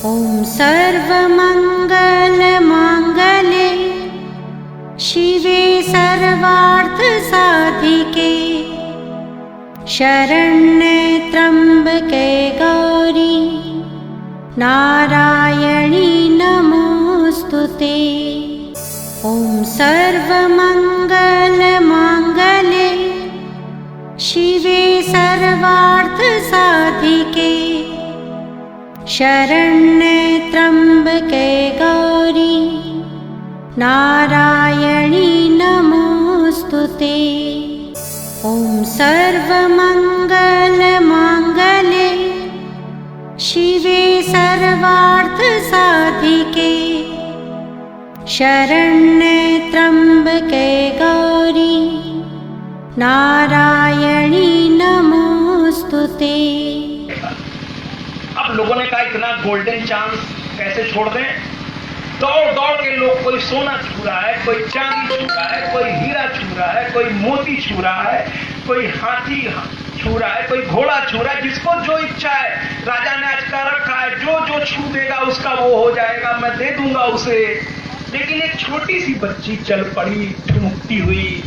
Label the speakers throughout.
Speaker 1: ॐ सर्वमङ्गलमाङ्गल्ये शिवे सर्वार्थसाधिके शरण्ये त्र्यम्बके गौरी नारायणी नमोऽस्तुते। ॐ सर्वमङ्गलमाङ्गल्ये शिवे सर्वार्थसाधिके शरण्ये त्र्यम्बके गौरी नारायणी नमोऽस्तुते। ॐ सर्वमङ्गलमाङ्गल्ये शिवे सर्वार्थसाधिके शरण्ये त्र्यम्बके गौरी नारायणी नमोऽस्तुते।
Speaker 2: अब लोगों ने कहा इतना गोल्डन चांस कैसे छोड़ दें। दौड़ दौड़ के लोग, कोई सोना छू रहा है, कोई चांदी छू रहा है, कोई हीरा छू रहा है, कोई मोती छू रहा है, कोई हाथी छू रहा है, कोई घोड़ा छू रहा है। जिसको जो इच्छा है, राजा ने आज का रखा है, जो जो छू देगा उसका वो हो जाएगा, मैं दे दूंगा उसे। लेकिन एक छोटी सी बच्ची चल पड़ी ठुमकती हुई,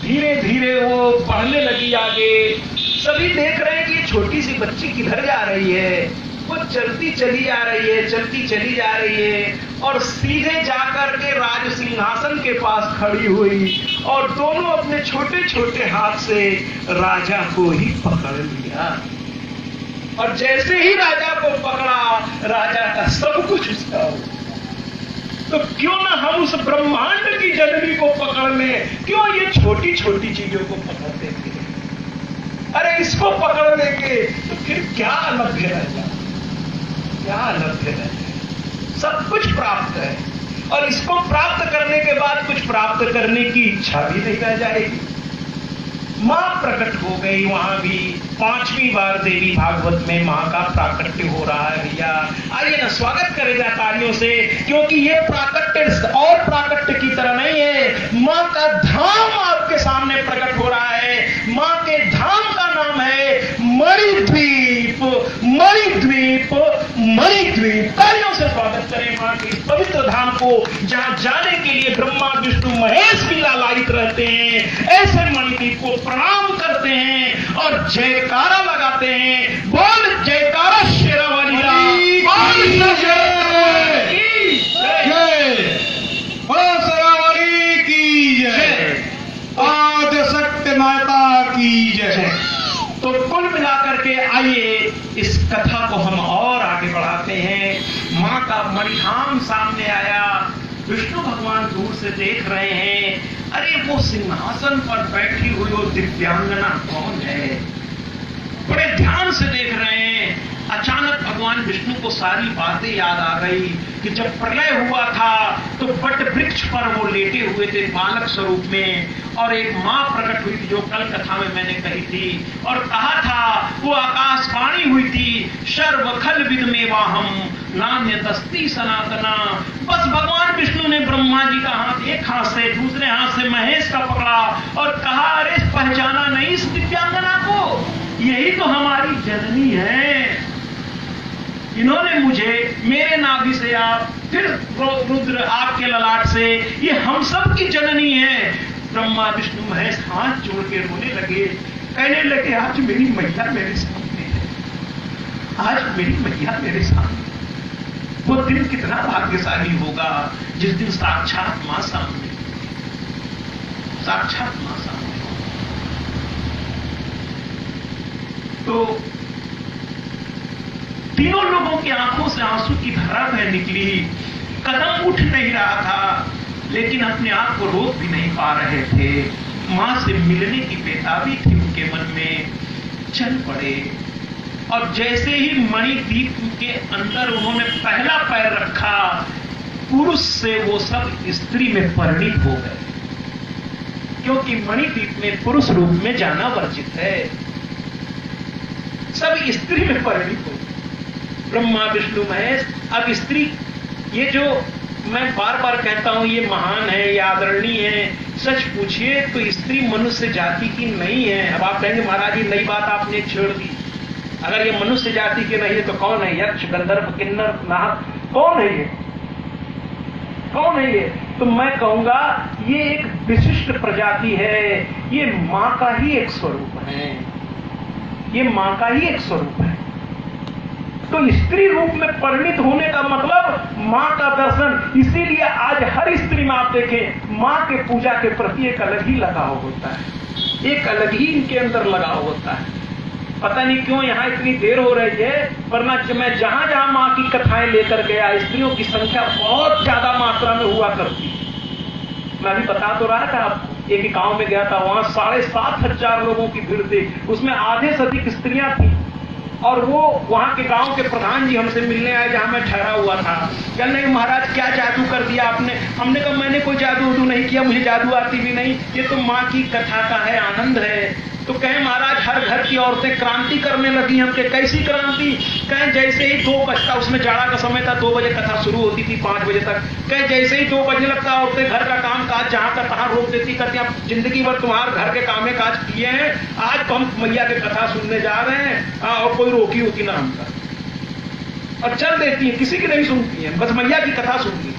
Speaker 2: धीरे धीरे वो बढ़ने लगी आगे। सभी देख रहे हैं कि ये छोटी सी बच्ची किधर जा रही है। वो चलती चली जा रही है, चलती चली जा रही है और सीधे जाकर के राज सिंहासन के पास खड़ी हुई और दोनों अपने छोटे छोटे हाथ से राजा को ही पकड़ लिया। और जैसे ही राजा को पकड़ा, राजा का सब कुछ उसका हो। तो क्यों ना हम उस ब्रह्मांड की जननी को पकड़ लें, क्यों ये छोटी छोटी चीजों को पकड़ देंगे। अरे इसको पकड़ लेंगे तो फिर क्या अलग है, क्या अलग है। सब कुछ प्राप्त है और इसको प्राप्त करने के बाद कुछ प्राप्त करने की इच्छा भी नहीं रह जाएगी। मां प्रकट हो गई वहां भी। 5वीं बार देवी भागवत में मां का प्राकट्य हो रहा है। भैया आइए ना, स्वागत करेगा तालियों से, क्योंकि ये प्राकट्य और प्राकट्य की तरह नहीं है। मां का धाम आपके सामने प्रकट हो रहा है। मां के धाम का नाम है मणिद्वीप। मणिद्वीप, मणिद्वीप। तालियों से स्वागत करें मां के इस पवित्र धाम को, जहां जाने के लिए ब्रह्मा विष्णु महेश भी लालायित रहते हैं। ऐसे मणिद्वीप को प्रणाम करते हैं और जयकारा लगाते हैं। बोल जयकारा शेरावाली
Speaker 3: जय शेरावाली की जय, आद्य सत्य माता की जय।
Speaker 2: तो कुल मिलाकर के आइए इस कथा को हम और आगे बढ़ाते हैं। मां का मणिधाम सामने आया। विष्णु भगवान दूर से देख रहे हैं, अरे वो सिंहासन पर बैठी हुई वो दिव्यांगना कौन है। बड़े ध्यान से देख रहे हैं। अचानक भगवान विष्णु को सारी बातें याद आ गई कि जब प्रलय हुआ था तो वट वृक्ष पर वो लेटे हुए थे बालक स्वरूप में, और एक मां प्रकट हुई थी जो कल कथा में मैंने कही थी, और कहा था वो आकाशवाणी हुई थी, सर्व खल विदमेवाहम नान्यतस्ति सनातना। बस भगवान विष्णु ने ब्रह्मा जी का हाथ एक हाथ से, दूसरे हाथ से महेश का पकड़ा और कहा, अरे पहचाना नहीं इस दिव्यांगना को, यही तो हमारी जननी है। इन्होंने मुझे मेरे नाभि से आप, फिर रुद्र आपके ललाट से, ये हम सब की जननी है। ब्रह्मा विष्णु महेश हाथ जोड़ के रोने लगे, कहने लगे, आज मेरी मैया मेरे सामने है, आज मेरी मैया मेरे सामने। वो दिन कितना भाग्यशाली होगा जिस दिन साक्षात मां सामने, साक्षात मां सामने। तो तीनों लोगों की आंखों से आंसू की धारा बह निकली। कदम उठ नहीं रहा था, लेकिन अपने आप को रोक भी नहीं पा रहे थे। मां से मिलने की बेताबी थी उनके मन में। चल पड़े और जैसे ही मणिद्वीप के अंदर उन्होंने पहला पैर रखा, पुरुष से वो सब स्त्री में परिणित हो गए, क्योंकि मणिद्वीप में पुरुष रूप में जाना वर्जित है। सब स्त्री में परिणित हो, ब्रह्मा विष्णु महेश। अब स्त्री, ये जो मैं बार बार कहता हूं ये महान है, ये आदरणीय है, सच पूछिए तो स्त्री मनुष्य जाति की नहीं है। अब आप कहेंगे महाराज जी नई बात आपने छेड़ दी, अगर ये मनुष्य जाति के नहीं है तो कौन है? यक्ष, गंधर्व, किन्नर, नाहक, कौन है ये? कौन है ये? तो मैं कहूंगा ये एक विशिष्ट प्रजाति है, ये मां का ही एक स्वरूप है, ये मां का ही एक स्वरूप है। तो स्त्री रूप में परिणित होने का मतलब मां का दर्शन। इसीलिए आज हर स्त्री में आप देखें मां के पूजा के प्रति एक अलग ही लगाव होता है, एक अलग ही इनके अंदर लगाव होता है। पता नहीं क्यों यहाँ इतनी देर हो रही है, वरना मैं जहां जहां मां की कथाएं लेकर गया स्त्रियों की संख्या बहुत ज्यादा मात्रा में हुआ करती। मैं अभी बता तो रहा था आपको, एक गांव में गया था, वहां 7,500 लोगों की भीड़ थी, उसमें आधे से अधिक स्त्रियां थी। और वो वहां के गांव के प्रधान जी हमसे मिलने आए जहां मैं ठहरा हुआ था। कह नहीं महाराज क्या जादू कर दिया आपने? हमने कहा मैंने कोई जादू नहीं किया, मुझे जादू आती भी नहीं, ये तो माँ की कथा का है, आनंद है। तो कहे महाराज हर घर की औरतें क्रांति करने लगी। हम के कैसी क्रांति? कहे जैसे ही 2 बजता, उसमें जाड़ा का समय था, 2 बजे कथा शुरू होती थी 5 बजे तक। कहे जैसे ही 2 बजने लगता औरतें घर का काम काज जहां का तहां रोक देती, करती आप जिंदगी भर तुम्हारे घर के कामे काज किए हैं, आज तो हम मैया की कथा सुनने जा रहे हैं और कोई रोकी होती ना हमका, और चल देती है, किसी की नहीं सुनती है, बस मैया की कथा सुनती है।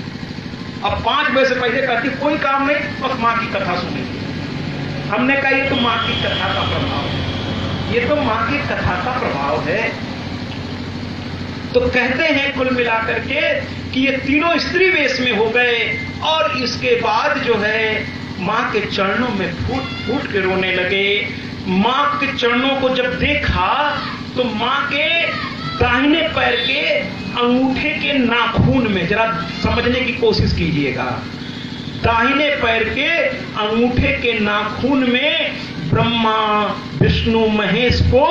Speaker 2: अब 5 बजे से पहले कहती कोई काम नहीं, बस माँ की कथा सुनेगी। हमने कहा ये तो माँ की कथा का प्रभाव है, ये तो माँ की कथा का प्रभाव है। तो कहते हैं कुल मिलाकर के कि ये तीनों स्त्री वेश में हो गए और इसके बाद जो है माँ के चरणों में फूट फूट के रोने लगे। माँ के चरणों को जब देखा तो माँ के दाहिने पैर के अंगूठे के नाखून में, जरा समझने की कोशिश कीजिएगा, दाहिने पैर के अंगूठे के नाखून में ब्रह्मा विष्णु महेश को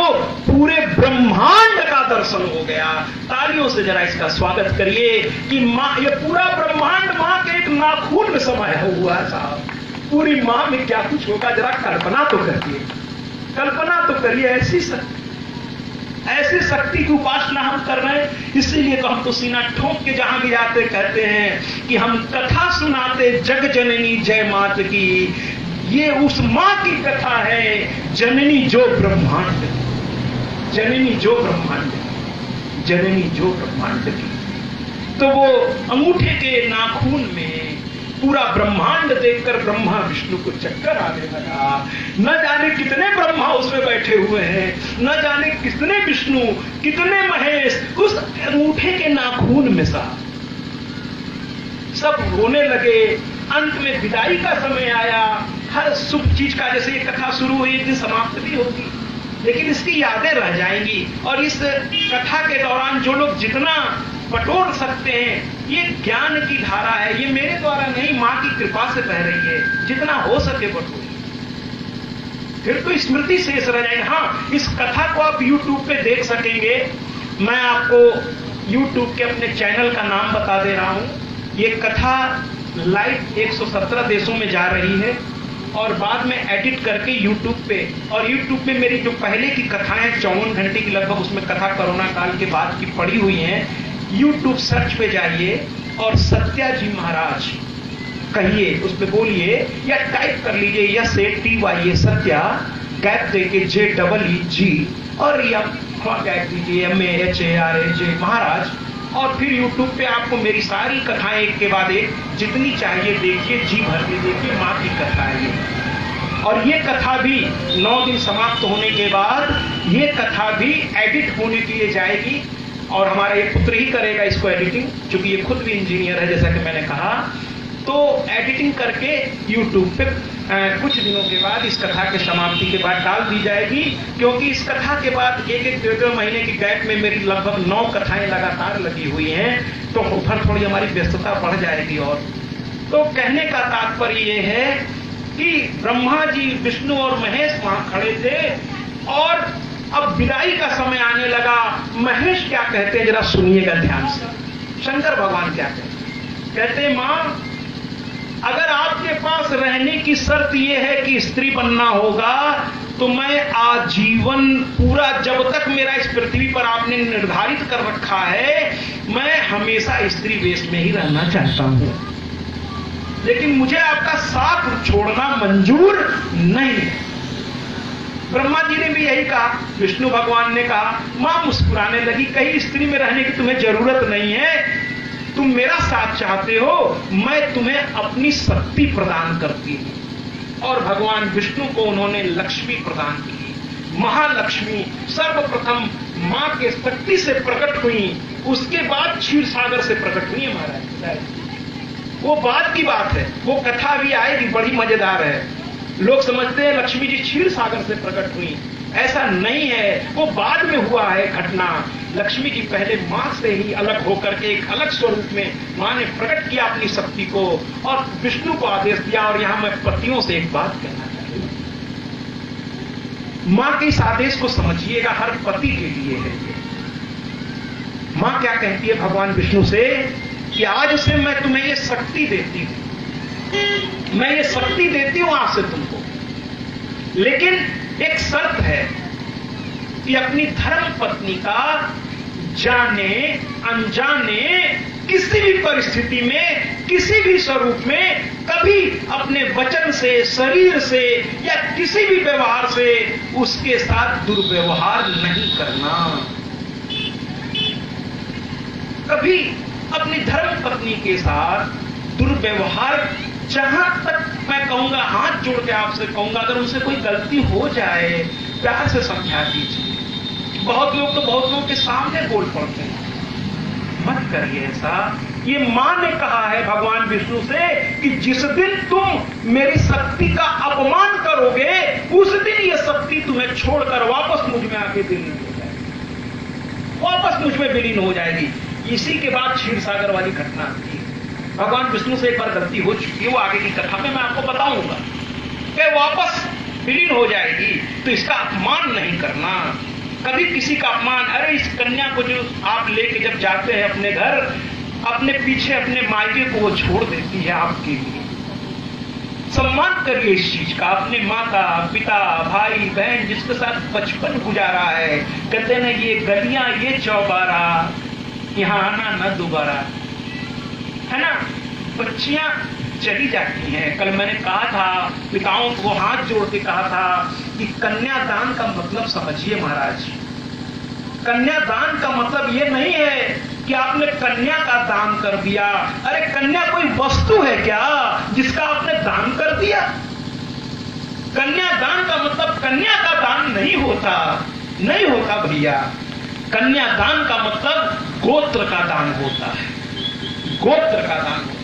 Speaker 2: पूरे ब्रह्मांड का दर्शन हो गया। तालियों से जरा इसका स्वागत करिए कि माँ, ये पूरा ब्रह्मांड माँ के एक नाखून में समाया हुआ है साहब। पूरी माँ में क्या कुछ होगा जरा कल्पना तो करिए, कल्पना तो करिए। ऐसी शक्ति की उपासना हम कर रहे हैं। इसीलिए तो हम तो सीना ठोक के जहां भी जाते कहते हैं कि हम कथा सुनाते जग जननी जय मात की। ये उस माँ की कथा है, जननी जो ब्रह्मांड, जननी जो ब्रह्मांड, जननी जो ब्रह्मांड की। तो वो अंगूठे के नाखून में पूरा ब्रह्मांड देखकर ब्रह्मा विष्णु को चक्कर आने लगा। न जाने कितने ब्रह्मा उसमें बैठे हुए हैं, न जाने कितने विष्णु, कितने महेश उस अंगूठे के नाखून में सा सब रोने लगे। अंत में विदाई का समय आया। हर शुभ चीज का जैसे ये कथा शुरू हुई एक दिन समाप्त भी होगी, लेकिन इसकी यादें रह जाएंगी। और इस कथा के दौरान जो लोग जितना बटोर सकते हैं, ये ज्ञान की धारा है, ये मेरे द्वारा नहीं माँ की कृपा से बह रही है, जितना हो सके बटोर, फिर तो स्मृति शेष रह जाएगी। हाँ, इस कथा को आप YouTube पे देख सकेंगे। मैं आपको YouTube के अपने चैनल का नाम बता दे रहा हूं। ये कथा लाइव 117 देशों में जा रही है और बाद में एडिट करके YouTube पे, और YouTube पे मेरी जो पहले की कथाएं 54 घंटे की लगभग, उसमें कथा कोरोना काल के बाद की पड़ी हुई हैं। YouTube सर्च पे जाइए और सत्या जी महाराज कहिए, उस पे बोलिए या टाइप कर लीजिए SATY सत्या गैप देके JEEG और या गैप दीजिए MAHARAJ महाराज, और फिर YouTube पे आपको मेरी सारी कथाएं एक के बाद एक जितनी चाहिए देखिए, जी भर के देखिए। माँ की कथा है ये, और ये कथा भी 9 दिन समाप्त होने के बाद ये कथा भी एडिट होने के लिए जाएगी और हमारा ये पुत्र ही करेगा इसको एडिटिंग, क्योंकि ये खुद भी इंजीनियर है जैसा कि मैंने कहा। तो एडिटिंग करके YouTube पे कुछ दिनों के बाद इस कथा के समाप्ति के बाद डाल दी जाएगी, क्योंकि इस कथा के बाद 1-1 महीने की गैप में मेरी लगभग 9 कथाएं लगातार लगी हुई हैं, तो फिर थोड़ी हमारी व्यस्तता बढ़ जाएगी। और तो कहने का तात्पर्य ये है कि ब्रह्मा जी विष्णु और महेश वहां खड़े थे और अब विदाई का समय आने लगा। महेश क्या कहते हैं जरा सुनिएगा ध्यान से। शंकर भगवान क्या कहते माँ, अगर आपके पास रहने की शर्त यह है कि स्त्री बनना होगा, तो मैं आजीवन पूरा, जब तक मेरा इस पृथ्वी पर आपने निर्धारित कर रखा है, मैं हमेशा स्त्री वेश में ही रहना चाहता हूं, लेकिन मुझे आपका साथ छोड़ना मंजूर नहीं है। ब्रह्मा जी ने भी यही कहा, विष्णु भगवान ने कहा। मां मुस्कुराने लगी, कहीं स्त्री में रहने की तुम्हें जरूरत नहीं है, तुम मेरा साथ चाहते हो, मैं तुम्हें अपनी शक्ति प्रदान करती हूं। और भगवान विष्णु को उन्होंने लक्ष्मी प्रदान की। महालक्ष्मी सर्वप्रथम मां के शक्ति से प्रकट हुई, उसके बाद क्षीर सागर से प्रकट हुई है महाराज। वो बाद की बात है, वो कथा भी आएगी, बड़ी मजेदार है। लोग समझते हैं लक्ष्मी जी क्षीर सागर से प्रकट हुई, ऐसा नहीं है, वो बाद में हुआ है घटना। लक्ष्मी जी पहले मां से ही अलग होकर के एक अलग स्वरूप में मां ने प्रकट किया अपनी शक्ति को और विष्णु को आदेश दिया। और यहां मैं पतियों से एक बात कहना चाहती हूं, मां के इस आदेश को समझिएगा, हर पति के लिए है। मां क्या कहती है भगवान विष्णु से कि आज से मैं तुम्हें ये शक्ति देती हूं, मैं ये शक्ति देती हूं आज से तुमको, लेकिन एक शर्त है कि अपनी धर्म पत्नी का जाने अनजाने किसी भी परिस्थिति में, किसी भी स्वरूप में, कभी अपने वचन से, शरीर से या किसी भी व्यवहार से उसके साथ दुर्व्यवहार नहीं करना। कभी अपनी धर्म पत्नी के साथ दुर्व्यवहार, जहां तक मैं कहूंगा, हाथ जोड़ के आपसे कहूंगा, अगर उनसे कोई गलती हो जाए प्यार से समझा दीजिए। बहुत लोग तो बहुत लोगों के सामने बोल पड़ते हैं, मत करिए ऐसा। ये मां ने कहा है भगवान विष्णु से कि जिस दिन तुम मेरी शक्ति का अपमान करोगे उस दिन ये शक्ति तुम्हें छोड़कर वापस मुझ में आके विलीन हो जाएगी, वापस मुझ में विलीन हो जाएगी। इसी के बाद क्षीर सागर वाली घटना आती है। भगवान विष्णु से एक बार गलती हो चुकी है, वो आगे की कथा में मैं आपको बताऊंगा कि वापस विलीन हो जाएगी, तो इसका अपमान नहीं करना। कभी किसी का अपमान, अरे इस कन्या को जो आप लेके जब जाते हैं अपने घर, अपने पीछे अपने मायके को वो छोड़ देती है आपके लिए। सम्मान करिए इस चीज का, अपने माता पिता भाई बहन जिसके साथ बचपन गुजारा है। कहते ना ये गलियां ये चौबारा, यहाँ आना न दोबारा, है ना। बच्चियां चली जाती हैं। कल मैंने कहा था, पिताओं को हाथ जोड़ के कहा था कि कन्यादान का मतलब समझिए महाराज। कन्यादान का मतलब ये नहीं है कि आपने कन्या का दान कर दिया। अरे कन्या कोई वस्तु है क्या जिसका आपने दान कर दिया? कन्यादान का मतलब कन्या का दान नहीं होता, नहीं होता भैया। कन्यादान का मतलब गोत्र का दान होता है, गोत्र का दान होता है।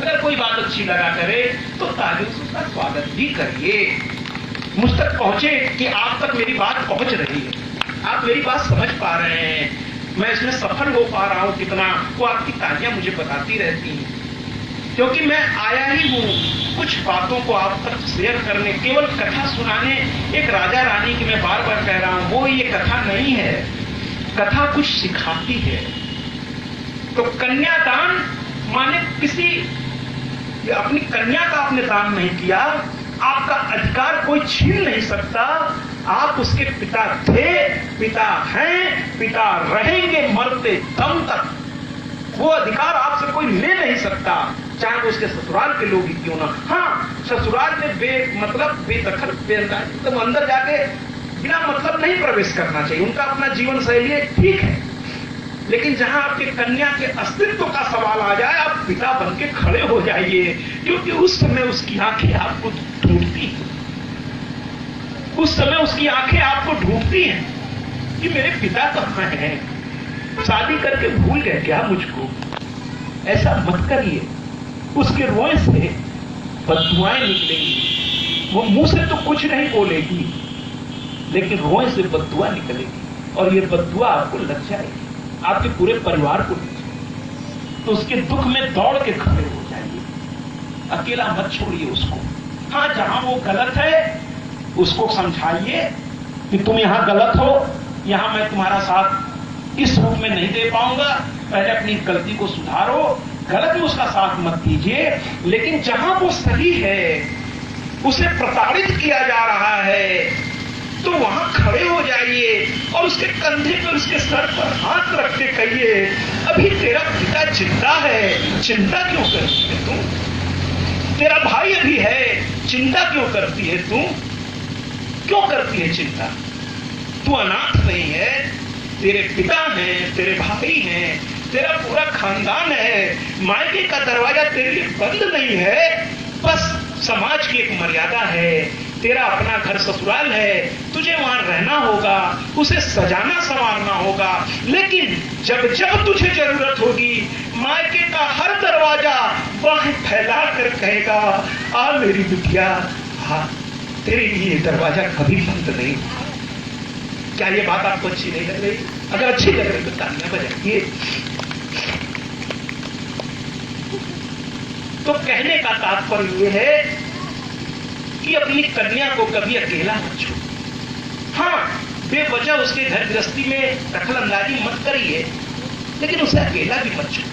Speaker 2: अगर कोई बात अच्छी लगा करे तो तालियों से उसका स्वागत भी करिए। मुझ तक पहुंचे कि आप तक मेरी बात पहुंच रही है, आप मेरी बात समझ पा रहे हैं, मैं इसमें सफल हो पा रहा हूं कितना, वो आपकी तालियां मुझे बताती रहती हैं। क्योंकि मैं आया ही हूं कुछ बातों को आप तक शेयर करने, केवल कथा सुनाने। एक राजा रानी की मैं बार बार कह रहा हूं, वो ये कथा नहीं है, कथा कुछ सिखाती है। तो कन्यादान माने किसी अपनी कन्या का आपने दान नहीं किया, आपका अधिकार कोई छीन नहीं सकता। आप उसके पिता थे, पिता हैं, पिता रहेंगे मरते दम तक। वो अधिकार आपसे कोई ले नहीं सकता, चाहे वो उसके ससुराल के लोग ही क्यों ना। हाँ, ससुराल में बेदखल एकदम अंदर जाके बिना मतलब नहीं प्रवेश करना चाहिए, उनका अपना जीवन शैली ठीक है। लेकिन जहां आपके कन्या के अस्तित्व का सवाल आ जाए, आप पिता बन के खड़े हो जाइए, क्योंकि उस समय उसकी आंखें आपको ढूंढती हैं, उस समय उसकी आंखें आपको ढूंढती हैं कि मेरे पिता कहां हैं, शादी करके भूल गए क्या मुझको। ऐसा मत करिए, उसके रोए से बददुआएं निकलेंगी। वो मुंह से तो कुछ नहीं बोलेगी, लेकिन रोए से बददुआ निकलेगी, और ये बददुआ आपको लग जाएगी, आपके पूरे परिवार को। तो उसके दुख में दौड़ के खड़े हो जाइए, अकेला मत छोड़िए उसको। हाँ, जहां वो गलत है उसको समझाइए कि तुम यहां गलत हो, यहां मैं तुम्हारा साथ इस रूप में नहीं दे पाऊंगा, पहले अपनी गलती को सुधारो, गलत में उसका साथ मत दीजिए। लेकिन जहां वो सही है, उसे प्रताड़ित किया जा रहा है, तो वहां खड़े हो जाइए और उसके कंधे पर, उसके सर पर हाथ रख के कहिए, अभी तेरा पिता जिंदा है, चिंता क्यों करती है तुम? तेरा भाई अभी है, चिंता क्यों करती है तुम? क्यों करती है चिंता? तू अनाथ नहीं है, तेरे पिता हैं, तेरे भाई हैं, तेरा पूरा खानदान है, मायके का दरवाजा तेरे लिए बंद नहीं है। बस समाज की एक मर्यादा है, तेरा अपना घर ससुराल है, तुझे वहां रहना होगा, उसे सजाना संवारना होगा। लेकिन जब जब तुझे जरूरत होगी, मायके का हर दरवाजा बाहें फैला कर कहेगा, आ मेरी बिटिया, हाँ तेरे लिए दरवाजा कभी बंद नहीं। क्या ये बात आपको अच्छी नहीं लग रही? अगर अच्छी लग रही तो तालियां बजाइए। तो कहने का तात्पर्य यह है कि अपनी कन्या को कभी अकेला मत छोड़ो। हाँ, बेवजह उसके घर गृहस्थी में दखल अंदाजी मत करिए, लेकिन उसे अकेला भी मत छोड़ो।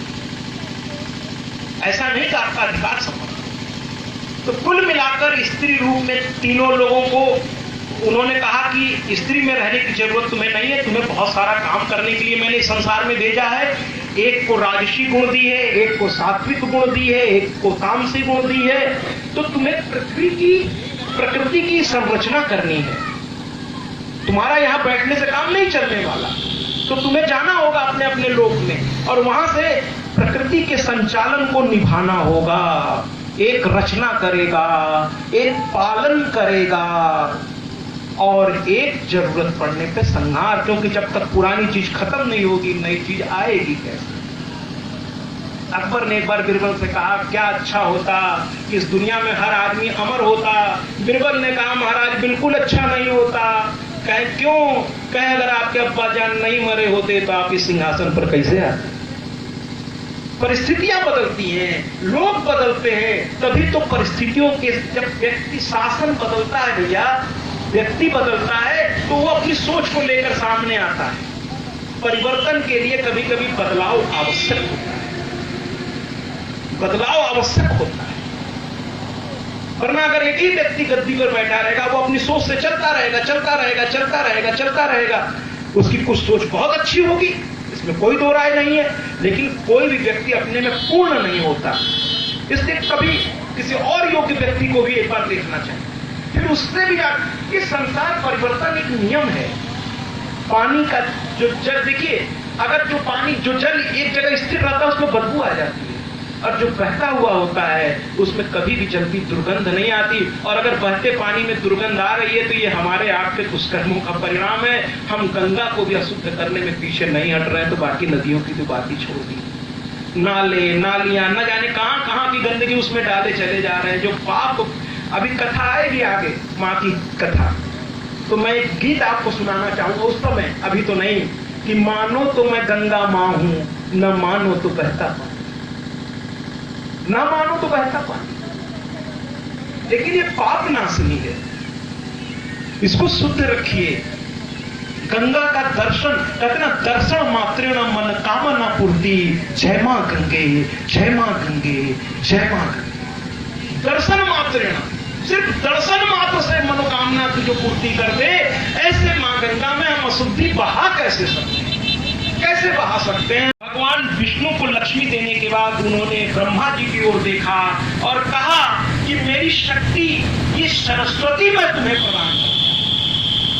Speaker 2: ऐसा नहीं कि आपका अधिकार संपन्न। तो कुल मिलाकर स्त्री रूप में तीनों लोगों को उन्होंने कहा कि स्त्री में रहने की जरूरत तुम्हें नहीं है, तुम्हें बहुत सारा काम करने के लिए मैंने इस संसार में भेजा है। एक को राजसी गुण दी है, एक को सात्विक गुण दी है, एक को तामसी गुण दी है। तो तुम्हें प्रकृति की संरचना करनी है। तुम्हारा यहां बैठने से काम नहीं चलने वाला, तो तुम्हें जाना होगा अपने अपने लोक में और वहां से प्रकृति के संचालन को निभाना होगा। एक रचना करेगा, एक पालन करेगा और एक जरूरत पड़ने पे संहार, क्योंकि जब तक पुरानी चीज खत्म नहीं होगी नई चीज आएगी कैसे? अकबर ने एक बार बीरबल से कहा, क्या अच्छा होता कि इस दुनिया में हर आदमी अमर होता। बीरबल ने कहा, महाराज बिल्कुल अच्छा नहीं होता। कहे क्यों? कहे अगर आपके अब्बा जान नहीं मरे होते तो आप इस सिंहासन पर कैसे आते? परिस्थितियां बदलती हैं, लोग बदलते हैं, तभी तो परिस्थितियों के, जब व्यक्ति शासन बदलता है भैया, व्यक्ति बदलता है तो वो अपनी सोच को लेकर सामने आता है। परिवर्तन के लिए कभी कभी बदलाव आवश्यक होता है, बदलाव आवश्यक होता है। वरना अगर एक ही व्यक्ति गद्दी पर बैठा रहेगा, वो अपनी सोच से चलता रहेगा, चलता रहेगा, चलता रहेगा, चलता रहेगा, उसकी कुछ सोच बहुत अच्छी होगी, इसमें कोई दो राय नहीं है, लेकिन कोई भी व्यक्ति अपने में पूर्ण नहीं होता। इसलिए कभी किसी और योग्य व्यक्ति को भी एक बार देखना चाहिए, फिर उससे भी इस संसार परिवर्तन एक नियम है। पानी का जो जल, देखिए अगर जो पानी, जो जल एक जगह स्थिर रहता है उसमें बदबू आ जाती है, और जो बहता हुआ होता है उसमें कभी भी जल्दी दुर्गंध नहीं आती। और अगर बहते पानी में दुर्गंध आ रही है तो ये हमारे आपके दुष्कर्मों का परिणाम है। हम गंगा को भी अशुद्ध करने में पीछे नहीं हट रहे हैं, तो बाकी नदियों की तो बात ही छोड़ दी। नाले नालियां न जाने कहां कहां की गंदगी उसमें डाले चले जा रहे हैं, जो पाप। अभी कथा आएगी आगे, माँ की कथा, तो मैं एक गीत आपको सुनाना चाहूंगा उस समय, अभी तो नहीं, कि मानो तो मैं गंगा माँ हूं, न मानो तो बहता पानी, न मानो तो बहता पानी। लेकिन ये पाप नाशनी है, इसको शुद्ध रखिए। गंगा का दर्शन, कहते ना, दर्शन मात्रेण मन कामना पूर्ति, जय मां गंगे, जय मां गंगे, जय मां गंगे। दर्शन मात्रेण, सिर्फ दर्शन मात्र से मनोकामना की जो पूर्ति कर दे, ऐसे मां गंगा में हम अशुद्धि बहा कैसे सकते हैं? कैसे बहा सकते हैं? भगवान विष्णु को लक्ष्मी देने के बाद उन्होंने ब्रह्मा जी की ओर देखा और कहा कि मेरी शक्ति, ये सरस्वती मैं तुम्हें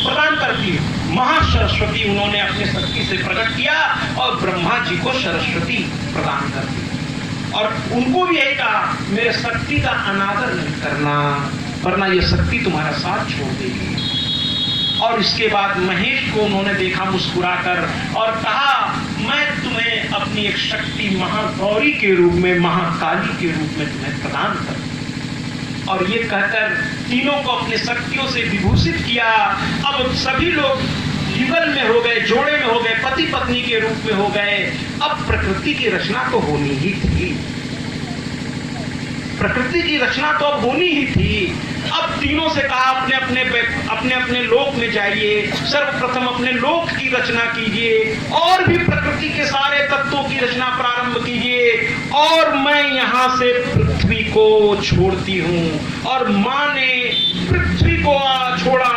Speaker 2: प्रदान करती हूं। महासरस्वती उन्होंने अपने शक्ति से प्रकट किया और ब्रह्मा जी को सरस्वती प्रदान कर दी। और उनको भी यही कहा, मेरे शक्ति का अनादर नहीं करना, वरना ये शक्ति तुम्हारा साथ छोड़ देगी। और इसके बाद महेश को उन्होंने देखा मुस्कुराकर और कहा, मैं तुम्हें अपनी एक शक्ति महागौरी के रूप में, महाकाली के रूप में तुम्हें प्रदान करती। और ये कहकर तीनों को अपनी शक्तियों से विभूषित किया। अब सभी लोग युगल में हो गए, जोड़े में हो गए, पति पत्नी के रूप में हो गए। अब प्रकृति की रचना तो होनी ही थी, प्रकृति की रचना तो अब होनी ही थी। अब तीनों से कहा, अपने अपने लोक में जाइए, सर्वप्रथम अपने लोक की रचना कीजिए और भी प्रकृति के सारे तत्वों की रचना प्रारंभ कीजिए। और मैं यहाँ से पृथ्वी को छोड़ती हूँ। और माँ ने पृथ्वी को छोड़ा,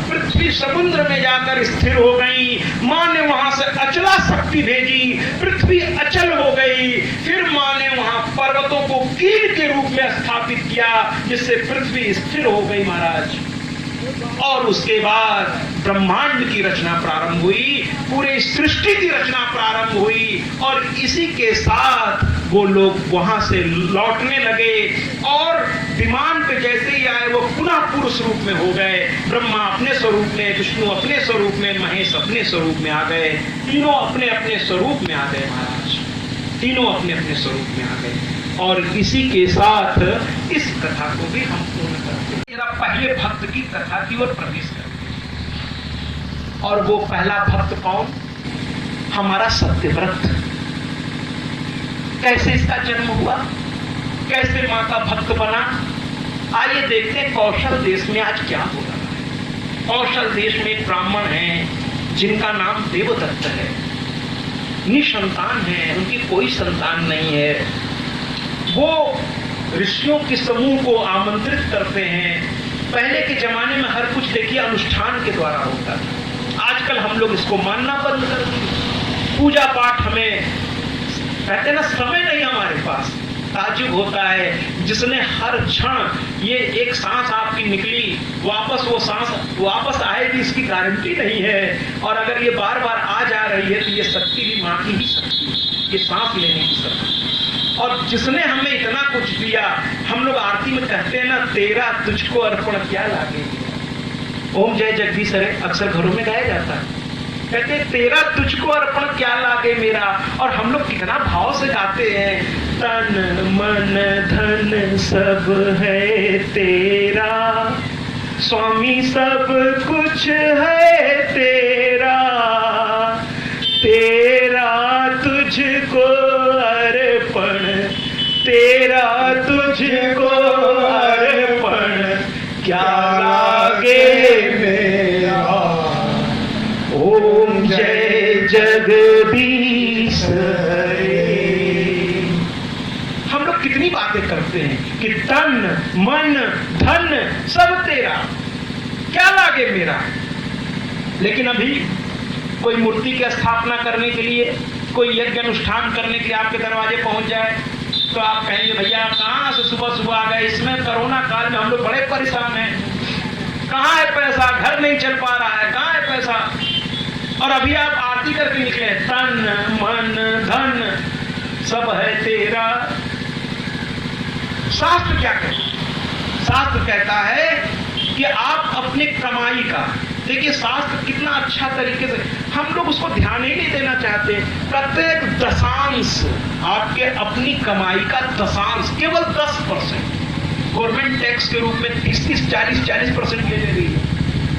Speaker 2: पृथ्वी समुद्र में जाकर स्थिर हो गई। माँ ने वहां से अचला शक्ति भेजी, पृथ्वी अचल हो गई। फिर माँ ने वहां पर्वतों को कील के रूप में स्थापित किया, जिससे पृथ्वी स्थिर हो गई। महाराज, और उसके बाद ब्रह्मांड की रचना प्रारंभ हुई, पूरे सृष्टि की रचना प्रारंभ हुई और इसी के साथ वो लोग वहां से लौटने लगे और विमान पे जैसे ही आए वो पुनः पुरुष रूप में हो गए। ब्रह्मा अपने स्वरूप में, विष्णु अपने स्वरूप में, महेश अपने स्वरूप में आ गए। तीनों अपने अपने स्वरूप में आ गए महाराज, तीनों अपने अपने स्वरूप में आ गए। और इसी के साथ इस कथा को भी हम पूर्ण करते हैं। जरा पहले भक्त की कथा की ओर प्रवेश करते हैं। और वो पहला भक्त कौन? हमारा सत्यव्रत। कैसे इसका जन्म हुआ, कैसे मां का भक्त बना, आइए देखते हैं कौशल देश में आज क्या हो रहा है। कौशल देश में एक ब्राह्मण है जिनका नाम देवदत्त है, निसंतान है, उनकी कोई संतान नहीं है। वो ऋषियों के समूह को आमंत्रित करते हैं। पहले के जमाने में हर कुछ देखिए अनुष्ठान के द्वारा होता था, आजकल हम लोग इसको मानना बंद कर दिए। पूजा पाठ हमें कहते ना समय नहीं हमारे पास। ताज्जुब होता है जिसने हर क्षण ये एक सांस आपकी निकली वापस वो सांस वापस आएगी इसकी गारंटी नहीं है। और अगर ये बार बार आ जा रही है तो ये शक्ति भी मां की ही शक्ति है, ये सांस लेने की शक्ति। और जिसने हमें इतना कुछ दिया, हम लोग आरती में कहते हैं ना, तेरा तुझको अर्पण क्या लागे। ओम जय जगदीश अक्सर घरों में गाया जाता है, कहते हैं तेरा तुझको अर्पण क्या लागे मेरा। और हम लोग कितना भाव से गाते हैं, तन मन धन सब है तेरा, स्वामी सब कुछ है तेरा, तेरा तुझको अर्पण, तेरा तुझको अर्पण क्या लागे मेरा। ओम जय जगदीश हरे। हम लोग कितनी बातें करते हैं कि तन मन धन सब तेरा, क्या लागे मेरा। लेकिन अभी कोई मूर्ति की स्थापना करने के लिए, कोई यज्ञ अनुष्ठान करने के लिए आपके दरवाजे पहुंच जाए तो आप कहेंगे भैया कहाँ से सुबह सुबह आ गए, इसमें कोरोना काल में हम लोग बड़े परेशान हैं, कहाँ है पैसा, घर नहीं चल पा रहा है, कहाँ है पैसा। और अभी आप आरती करके निकले, तन मन धन सब है तेरा। शास्त्र क्या कहता है? शास्त्र कहता है कि आप अपने कमाई का, देखिए शास्त्र कितना अच्छा तरीके से, हम लोग उसको ध्यान ही नहीं देना चाहते। प्रत्येक दशांश आपके अपनी कमाई का दशांश, केवल 10% गवर्नमेंट टैक्स के रूप में 30-40% ले रही है।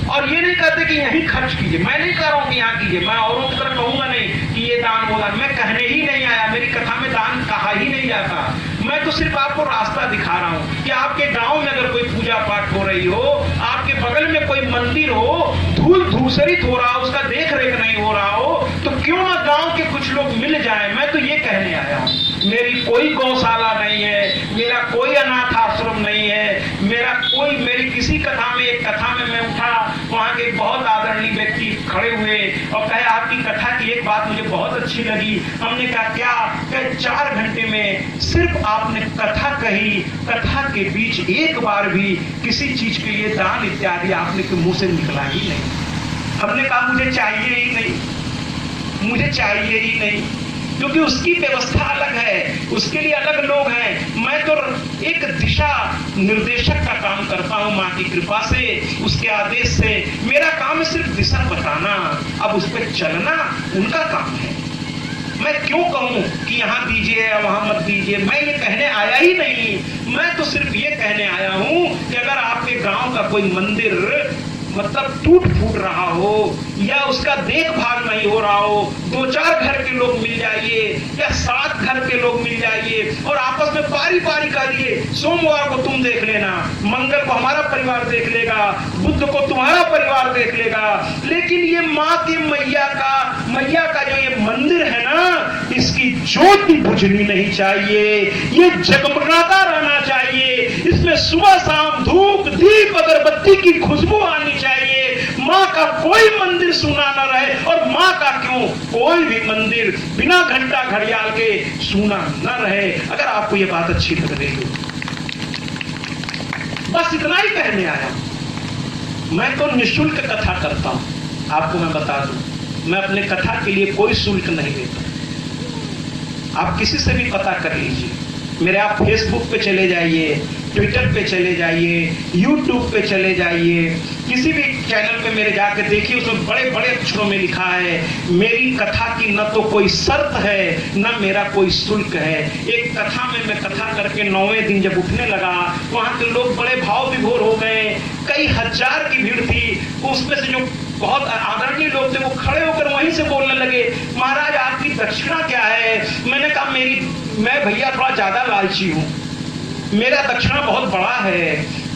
Speaker 2: और ये नहीं कहते कि यहीं खर्च कीजिए, मैं नहीं कह रहा हूं कि यहाँ कीजिए, मैं औरों की तरह कहूंगा नहीं कि ये दान होगा, मैं कहने ही नहीं आया, मेरी कथा में दान कहा ही नहीं जाता। मैं तो सिर्फ आपको रास्ता दिखा रहा हूं कि आपके गांव में अगर कोई पूजा पाठ हो रही हो, आपके बगल में कोई मंदिर हो, धूल धूसरित हो रहा हो, उसका देख रेख नहीं हो रहा हो, तो क्यों ना गांव के कुछ लोग मिल जाए। मैं तो ये कहने आया हूं, मेरी कोई गौशाला नहीं है, मेरा कोई अनाथ आश्रम नहीं है, मेरा कोई, मेरी किसी कथा में, एक कथा में मैं उठा, वहां के बहुत आदरणीय व्यक्ति खड़े हुए और कहे आपकी कथा की एक बात मुझे बहुत अच्छी लगी। हमने कहा क्या? कहे 4 घंटे में सिर्फ आपने कथा कही, कथा के बीच एक बार भी किसी चीज के लिए दान इत्यादि आपने के मुंह से निकला ही नहीं। हमने कहा मुझे चाहिए ही नहीं, मुझे चाहिए ही नहीं, क्योंकि उसकी व्यवस्था अलग है, उसके लिए अलग लोग हैं। मैं तो एक दिशा निर्देशक का काम करता हूं मां की कृपा से, उसके आदेश से। मेरा काम है सिर्फ दिशा बताना, अब उस पर चलना उनका काम है। मैं क्यों कहूं कि यहाँ दीजिए या वहां मत दीजिए, मैं ये कहने आया ही नहीं। मैं तो सिर्फ ये कहने आया हूं कि अगर आपके गांव का कोई मंदिर मतलब टूट फूट रहा हो या उसका देखभाल नहीं हो रहा हो, 2-4 घर के लोग मिल जाइए या 7 घर के लोग मिल जाइए और आपस में पारी पारी करिए। सोमवार को तुम देख लेना, मंगल को हमारा परिवार देख लेगा, बुध को तुम्हारा परिवार देख लेगा। लेकिन ये माँ के मैया का जो ये मंदिर है ना, इसकी ज्योति बुझनी नहीं चाहिए, ये जगमगाता रहना चाहिए। इसमें सुबह शाम धूप दीप अगरबत्ती की खुशबू आनी चाहिए। माँ का कोई मंदिर सुना न रहे, और माँ का क्यों, कोई भी मंदिर बिना घंटा घड़ियाल के सुना न रहे। अगर आपको ये बात अच्छी लग रही हो, बस इतना ही कहने आया। मैं तो निःशुल्क कथा करता हूँ, आपको मैं बता दूं, मैं अपने कथा के लिए कोई शुल्क नहीं लेता। आप किसी से भी पता कर लीजिए, मेरे आप फेसबुक पे चले जाइए, ट्विटर पे चले जाइए, यूट्यूब पे चले जाइए, किसी भी चैनल पे मेरे जाके देखिए, उसमें बड़े बड़े अक्षरों में लिखा है मेरी कथा की न तो कोई शर्त है न मेरा कोई शुल्क है। एक कथा में मैं कथा करके 9वें दिन जब उठने लगा, वहाँ के लोग बड़े भाव विभोर हो गए, कई हजार की भीड़ थी। उसमें से जो बहुत आदरणीय लोग थे वो खड़े होकर वहीं से बोलने लगे, महाराज आपकी दक्षिणा क्या है? मैंने कहा मैं भैया थोड़ा ज्यादा लालची हूँ, मेरा दक्षिणा बहुत बड़ा है।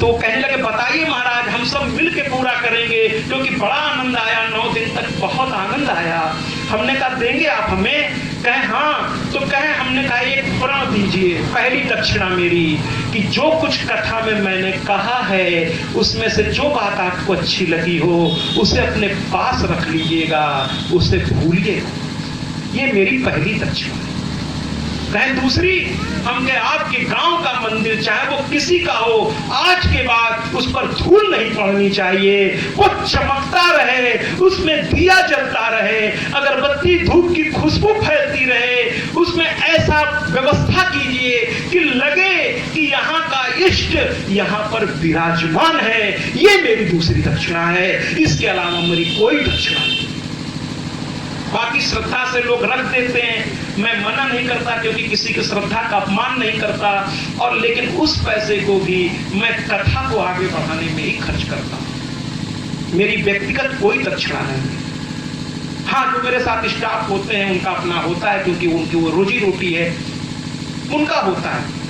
Speaker 2: तो कहने लगे बताइए महाराज, हम सब मिल के पूरा करेंगे, क्योंकि बड़ा आनंद आया, 9 दिन तक बहुत आनंद आया। हमने कहा देंगे आप हमें? कहे हाँ। तो कहे, हमने कहा एक प्रण दीजिए, पहली दक्षिणा मेरी, कि जो कुछ कथा में मैंने कहा है उसमें से जो बात आपको अच्छी लगी हो उसे अपने पास रख लीजिएगा, उसे भूलिएगा। ये मेरी पहली दक्षिणा। कहे दूसरी, हम कहे आपके गांव का मंदिर चाहे वो किसी का हो, आज के बाद उस पर धूल नहीं पड़नी चाहिए, वो चमकता रहे, उसमें दिया जलता रहे, अगरबत्ती धूप की खुशबू फैलती रहे, उसमें ऐसा व्यवस्था कीजिए कि लगे कि यहाँ का इष्ट यहाँ पर विराजमान है। ये मेरी दूसरी दक्षिणा है, इसके अलावा मेरी कोई दक्षिणा नहीं। बाकी श्रद्धा से लोग रख देते हैं, मैं मना नहीं करता, क्योंकि किसी की श्रद्धा का अपमान नहीं करता, और लेकिन उस पैसे को भी मैं कथा को आगे बढ़ाने में ही खर्च करता हूं। मेरी व्यक्तिगत कोई दक्षिणा नहीं। हाँ, जो मेरे साथ स्टाफ होते हैं उनका अपना होता है, क्योंकि उनकी वो रोजी रोटी है, उनका होता है।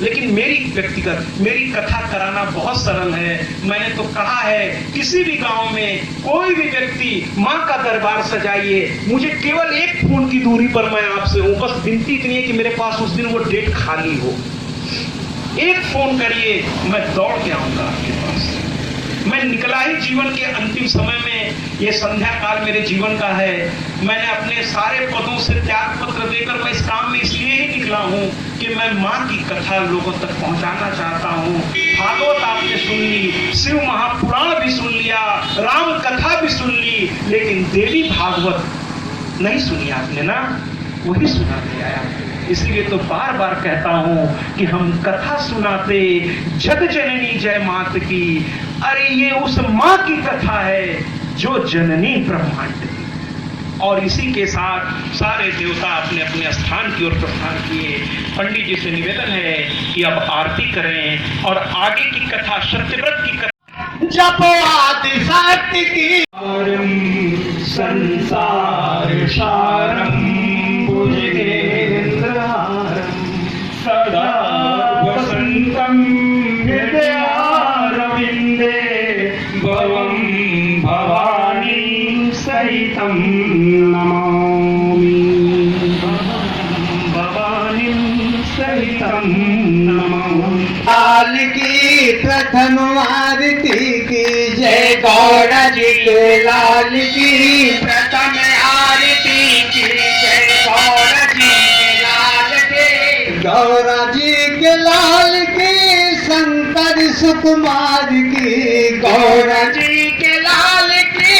Speaker 2: लेकिन मेरी व्यक्तिगत, मेरी कथा कराना बहुत सरल है। मैंने तो कहा है, किसी भी गांव में कोई भी व्यक्ति माँ का दरबार सजाइए, मुझे केवल एक फोन की दूरी पर मैं आपसे हूं, बस विनती इतनी है कि मेरे पास उस दिन वो डेट खाली हो। एक फोन करिए, मैं दौड़ के आऊंगा आपके पास। मैं निकला ही जीवन के अंतिम समय में, ये संध्या काल मेरे जीवन का है। मैंने अपने सारे पदों से त्याग पत्र देकर मैं इस काम में इसलिए ही निकला हूँ कि मैं माँ की कथा लोगों तक पहुँचाना चाहता हूँ। भागवत आपने सुन ली, शिव महापुराण भी सुन लिया, राम कथा भी सुन ली, लेकिन देवी भागवत नहीं सुनी आपने ना, वही सुना के आया। इसलिए तो बार बार कहता हूं कि हम कथा सुनाते जग जननी जय मात की। अरे ये उस माँ की कथा है जो जननी ब्रह्मांड की। और इसी के साथ सारे देवता अपने अपने स्थान की ओर प्रस्थान किए। पंडित जी से निवेदन है कि अब आरती करें और आगे की कथा सत्यव्रत की कथा
Speaker 3: जपो आदि शक्ति की
Speaker 2: संसार सारम भुजगेन्द्रहारं सदा वसन्तं हृदयारविन्दे भवं भवानी सहितं नमामि। भवानी सहितं नमामि।
Speaker 3: लाल की प्रथम आरती की जय, गौरा जी के लाल की प्रथम आरती की जय, गौरा जी के लाल के, गौरा जी के लाल की, शंकर सुकुमार की, गौरा जी के लाल की,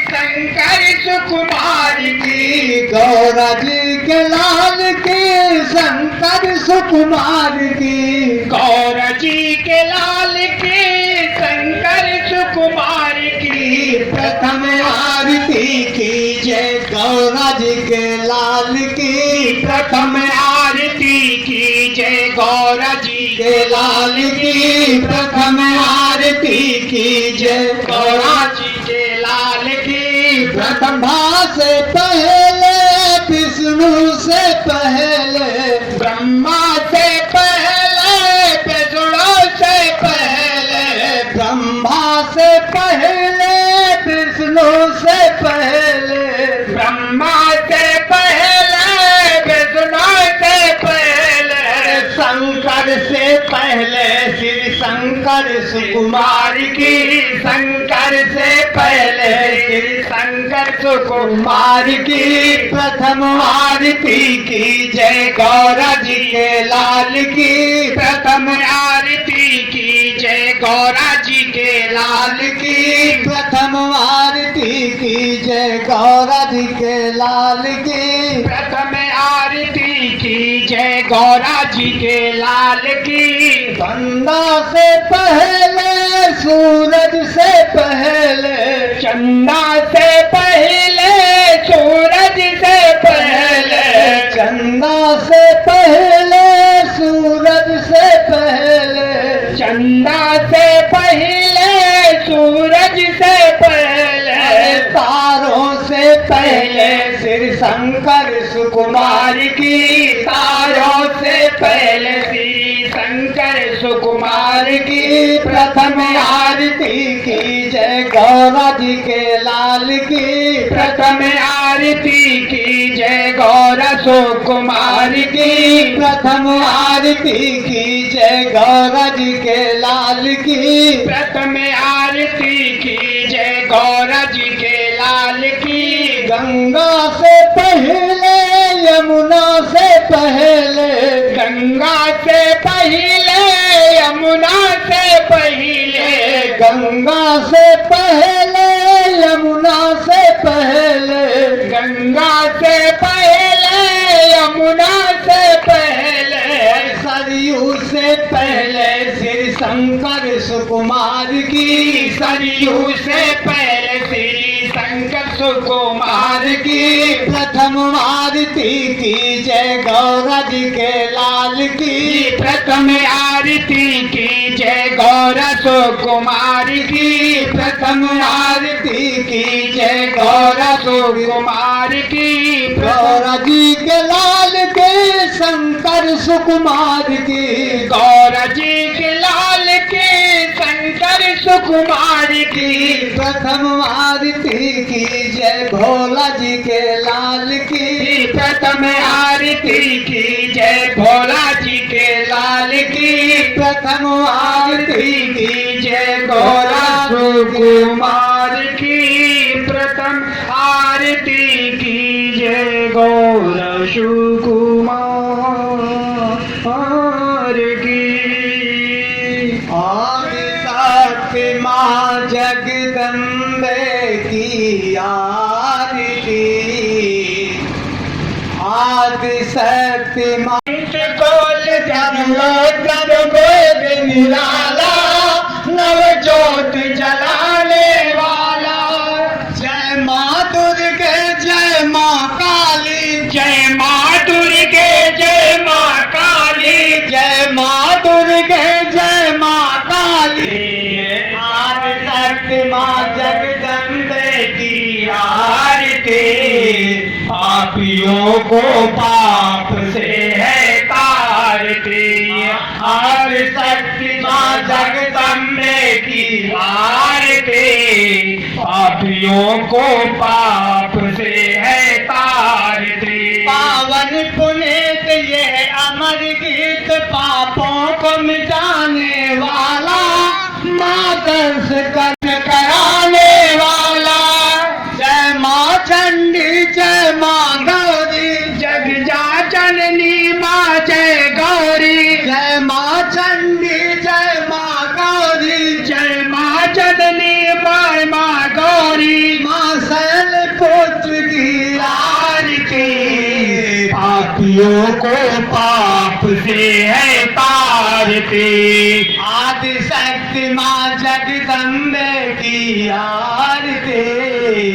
Speaker 3: शंकर सुकुमार की, गौरा जी के लाल की, शंकर सुकुमार की, गौरा जी के लाल की, शंकर सुकुमार की प्रथम आरती की जय, गौरा जी के लाल की प्रथम आरती की जय, गौरा जी के लाल की प्रथम आरती की जय, गौरा जी के लाल की प्रथम। से पहले विष्णु से पहले, ब्रह्मा से पहले, विष्णु से पहले, ब्रह्मा से पहले, विष्णु से पहले, ब्रह्मा से पहले, विष्णु से पहले, शंकर से पहले श्री शंकर सुकुमार की, शंकर से पहले श्री शंकर सुकुमार की प्रथम आरती की जय, गौरा जी के लाल की प्रथम आरती की जय गौरा जी के लाल की प्रथम आरती की जय गौरा जी के लाल की प्रथम आरती की जय गौरा जी के लाल की चंदा से पहले सूरज से पहले चंदा से पहले सूरज से पहले चंदा से पहले सूरज से पहले चंदा से पहले सूरज से पहले तारों से पहले श्री शंकर सुकुमार की तारों से पहले श्री शंकर सुकुमार की प्रथम आरती की जय गौरा जी के लाल की प्रथम आरती की जय गौरा सुकुमार की प्रथम आरती की जय गौरा जी के लाल की प्रथम आरती की जय गौरा जी के लाल की गंगा से पहले यमुना से पहले गंगा से पहले यमुना से पहले गंगा से पहले यमुना से पहले गंगा से पहले यमुना से पहले सरयू से पहले श्री शंकर सुकुमार की सरयू से पहले श्री शंकर सुकुमार की प्रथम आरती की जय गौरा जी के लाल की प्रथम आरती की जय गौरा सुकुमार की प्रथम आरती की जय गौरा सुकुमार की गौरा जी के लाल के शंकर सुकुमार की गौरा जी के लाल के शंकर सुकुमार की प्रथम आरती की जय भोला जी के लाल की प्रथम आरती की जय भोला जी के लाल की प्रथम आरती की जय गौरा सुकुमार की प्रथम आरती की जय गौरा सुकुमार की आदि माँ जगदम्बे की आरती आदि शक्ति माँ गोल वेद निराला नव ज्योत जलाने वाला जय माँ दुर्गे जय माँ काली जय माँ दुर्गे जय माँ काली जय माँ दुर्गे जय माँ काली आदि शक्ति माँ जगदम्बे की आरती पापियों को पाप से है तारती आदि शक्ति माँ जगदम्बे की आरती पापियों को पाप से है तारती पावन पुनीत ये अमर गीत पापों को मिटाने वाला माँ दर्श कराने वाला जय माँ चंडी जय माँ गौरी जग जा जननी माँ जय गौरी जय माँ चंडी जय माँ गौरी जय माँ जननी माँ गौरी माँ शैल पुत्र की आरती पापियों को पाप से है तारती आदि शक्ति माँ जगदम्बे की आरती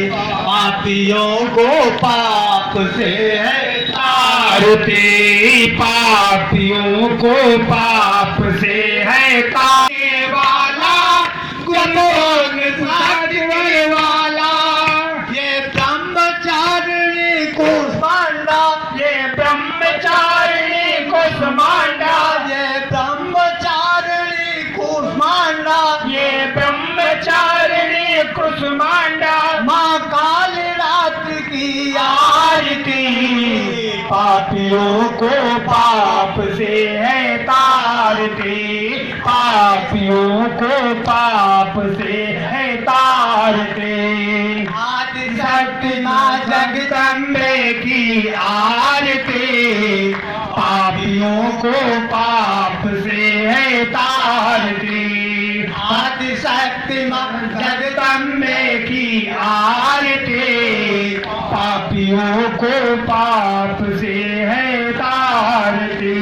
Speaker 3: पापियों को पाप से है तारती पापियों को पाप से है तारने वाला गुणों साधने वाला ये ब्रह्मचारिणी को मांडा ये ब्रह्मचारिणी को मांडा ये ब्रह्मचारिणी को मांडा ये ब्रह्मचारिणी को मांडा माँ काल रात की आरती पापियों को पाप से है तारती पापियों को पाप से है तारती आदि शक्ति माँ जगदम्बे की आरती पापियों को पाप से है तारती आरती, पापियों को पाप से है तारती,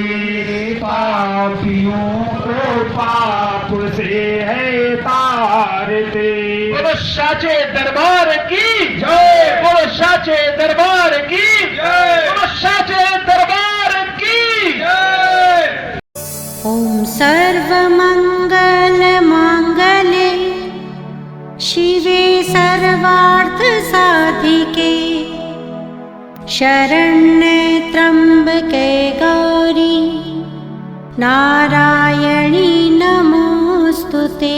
Speaker 3: पापियों को पाप से है तारती। बोलो साचे दरबार की जय, बोलो साचे दरबार की जय, बोलो साचे दरबार की जय।
Speaker 1: ॐ सर्वमङ्गल माङ्गल्ये शिवे सर्वार्थ साधिके शरण्ये त्र्यम्बके गौरी नारायणी नमोऽस्तुते।